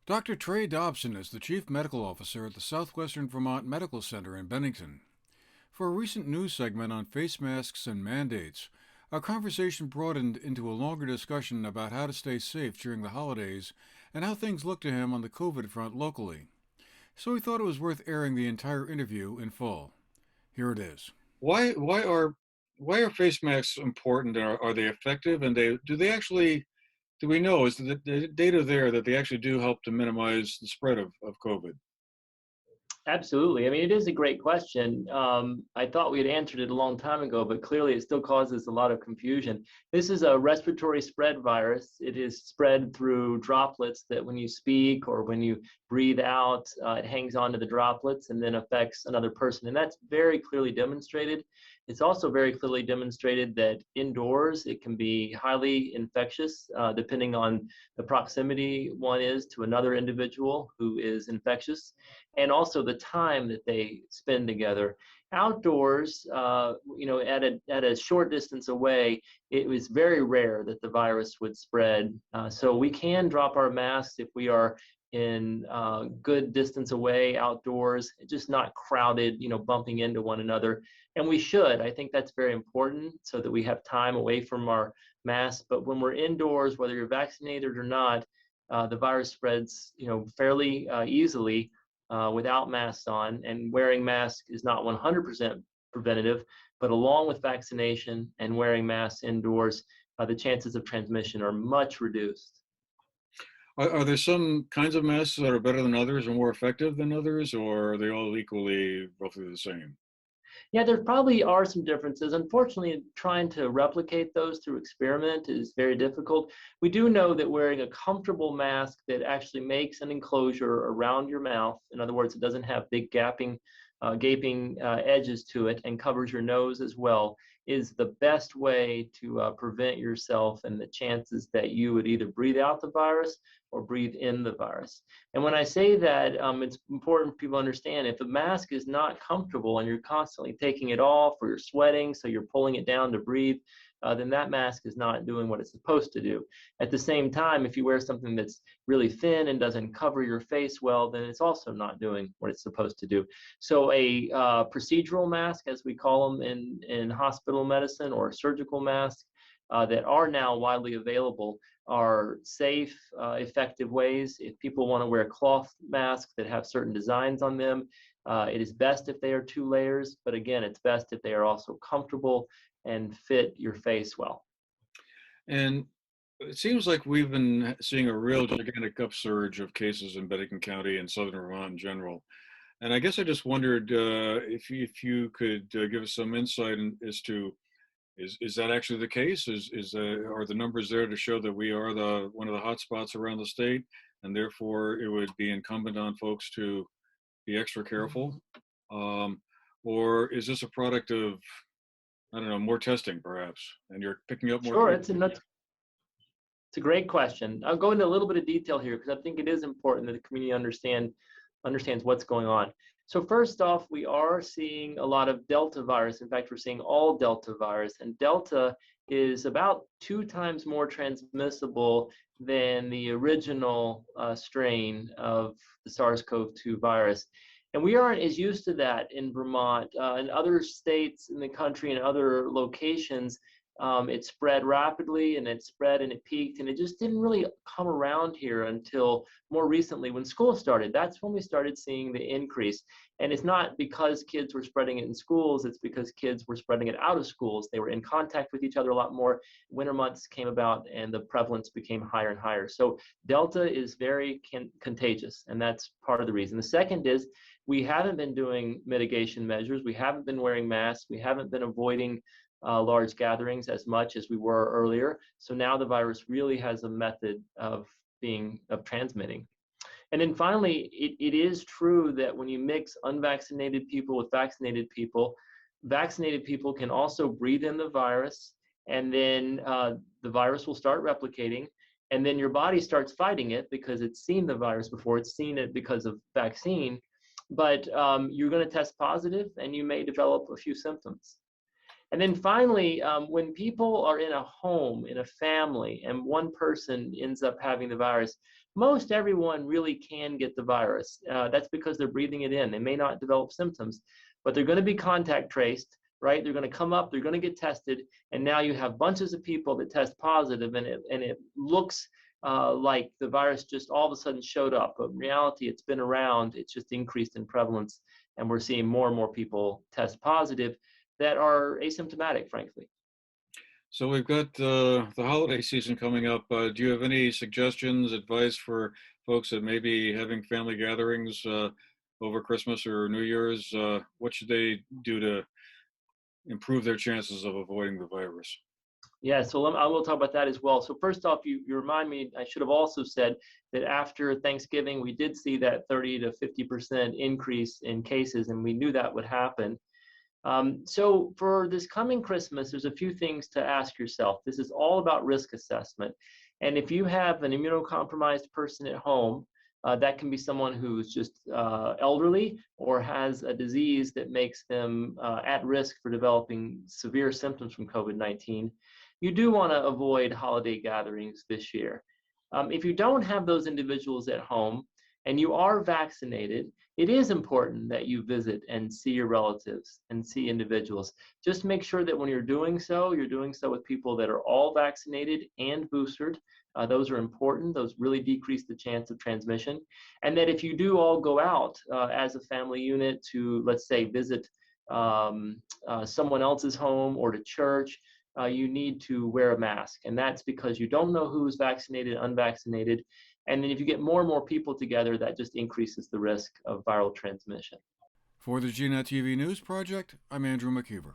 Dr. Trey Dobson is the Chief Medical Officer at the Southwestern Vermont Medical Center in Bennington. For a recent news segment on face masks and mandates, our conversation broadened into a longer discussion about how to stay safe during the holidays and how things look to him on the COVID front locally. So we thought it was worth airing the entire interview in full. Here it is. Why are face masks important? Are they effective? And they actually do we know is the data there that they actually do help to minimize the spread of COVID? Absolutely. I mean, it is a great question. I thought we had answered it a long time ago, but clearly it still causes a lot of confusion. This is a respiratory spread virus. It is spread through droplets that when you speak or when you breathe out, it hangs onto the droplets and then affects another person. And that's very clearly demonstrated. It's also very clearly demonstrated that indoors it can be highly infectious, depending on the proximity one is to another individual who is infectious, and also the time that they spend together. Outdoors, at a short distance away, it was very rare that the virus would spread. So we can drop our masks if we are in good distance away outdoors, just not crowded, bumping into one another. And we should. I think that's very important so that we have time away from our masks. But when we're indoors, whether you're vaccinated or not, the virus spreads, fairly easily without masks on, and wearing masks is not 100% preventative, but along with vaccination and wearing masks indoors, the chances of transmission are much reduced. Are there some kinds of masks that are better than others or more effective than others, or are they all equally roughly the same? Yeah, there probably are some differences. Unfortunately, trying to replicate those through experiment is very difficult. We do know that wearing a comfortable mask that actually makes an enclosure around your mouth, in other words, it doesn't have big gaping edges to it and covers your nose as well, is the best way to prevent yourself and the chances that you would either breathe out the virus or breathe in the virus. And when I say that, it's important people understand if the mask is not comfortable and you're constantly taking it off or you're sweating, so you're pulling it down to breathe, then that mask is not doing what it's supposed to do. At the same time, if you wear something that's really thin and doesn't cover your face well, then it's also not doing what it's supposed to do. So a procedural mask, as we call them in hospital medicine, or a surgical mask that are now widely available, are safe, effective ways. If people want to wear cloth masks that have certain designs on them, it is best if they are 2 layers, but again, it's best if they are also comfortable and fit your face well. And it seems like we've been seeing a real gigantic upsurge of cases in Bennington County and Southern Vermont in general. And I guess I just wondered if you could give us some insight as to is that actually the case? Are the numbers there to show that we are one of the hot spots around the state, and therefore it would be incumbent on folks to be extra careful? Or is this a product of, I don't know, more testing perhaps, and you're picking up more Sure, cases? it's a great question. I'll go into a little bit of detail here because I think it is important that the community understands what's going on. So first off, we are seeing a lot of Delta virus. In fact, we're seeing all Delta virus, and Delta is about 2 times more transmissible than the original strain of the SARS-CoV-2 virus. And we aren't as used to that in Vermont. In other states in the country and other locations, it spread rapidly and it spread and it peaked, and it just didn't really come around here until more recently when school started. That's when we started seeing the increase. And it's not because kids were spreading it in schools, it's because kids were spreading it out of schools. They were in contact with each other a lot more. Winter months came about and the prevalence became higher and higher. So Delta is very contagious, and that's part of the reason. The second is we haven't been doing mitigation measures. We haven't been wearing masks. We haven't been avoiding large gatherings as much as we were earlier. So now the virus really has a method of transmitting. And then finally, it is true that when you mix unvaccinated people with vaccinated people can also breathe in the virus, and then the virus will start replicating, and then your body starts fighting it because it's seen the virus before, it's seen it because of vaccine, but you're going to test positive and you may develop a few symptoms. And then finally, when people are in a home, in a family, and one person ends up having the virus, most everyone really can get the virus. That's because they're breathing it in. They may not develop symptoms, but they're going to be contact traced, right? They're going to come up, they're going to get tested, and now you have bunches of people that test positive, and it looks like the virus just all of a sudden showed up. But in reality, it's been around, it's just increased in prevalence, and we're seeing more and more people test positive that are asymptomatic, frankly. So we've got the holiday season coming up. Do you have any suggestions, advice for folks that may be having family gatherings over Christmas or New Year's? What should they do to improve their chances of avoiding the virus? Yeah, so I will talk about that as well. So first off, you remind me, I should have also said that after Thanksgiving, we did see that 30 to 50% increase in cases, and we knew that would happen. So for this coming Christmas, there's a few things to ask yourself. This is all about risk assessment. And if you have an immunocompromised person at home, that can be someone who's just elderly or has a disease that makes them at risk for developing severe symptoms from COVID-19. You do want to avoid holiday gatherings this year. If you don't have those individuals at home and you are vaccinated, it is important that you visit and see your relatives and see individuals. Just make sure that when you're doing so with people that are all vaccinated and boosted. Those are important. Those really decrease the chance of transmission. And that if you do all go out as a family unit to, let's say, visit someone else's home or to church, you need to wear a mask. And that's because you don't know who's vaccinated, unvaccinated. And then if you get more and more people together, that just increases the risk of viral transmission. For the GNAT-TV News Project, I'm Andrew McKeever.